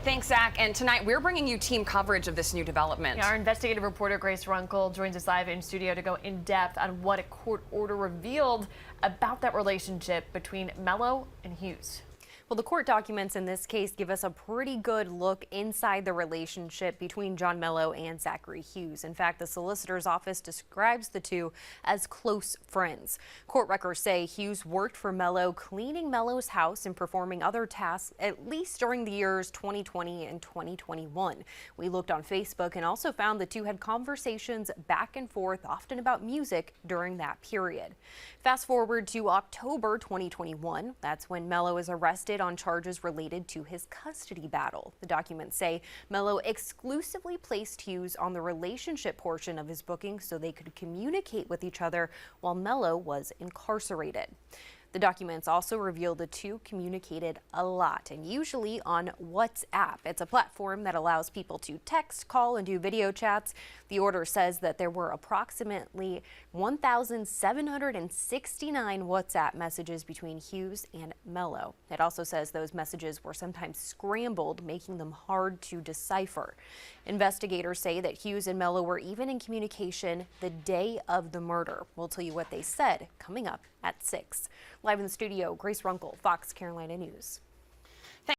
Thanks, Zach. And tonight we're bringing you team coverage of this new development. Yeah, our investigative reporter Grace Runkle joins us live in studio to go in depth on what a court order revealed about that relationship between Mello and Hughes. Well, the court documents in this case give us a pretty good look inside the relationship between John Mello and Zachary Hughes. In fact, the solicitor's office describes the two as close friends. Court records say Hughes worked for Mello, cleaning Mello's house and performing other tasks at least during the years 2020 and 2021. We looked on Facebook and also found the two had conversations back and forth, often about music, during that period. Fast forward to October 2021. That's when Mello is arrested on charges related to his custody battle. The documents say Mello exclusively placed Hughes on the relationship portion of his booking so they could communicate with each other while Mello was incarcerated. The documents also reveal the two communicated a lot, and usually on WhatsApp. It's a platform that allows people to text, call, and do video chats. The order says that there were approximately 1,769 WhatsApp messages between Hughes and Mello. It also says those messages were sometimes scrambled, making them hard to decipher. Investigators say that Hughes and Mello were even in communication the day of the murder. We'll tell you what they said coming up at 6. Live in the studio, Grace Runkle, Fox Carolina News.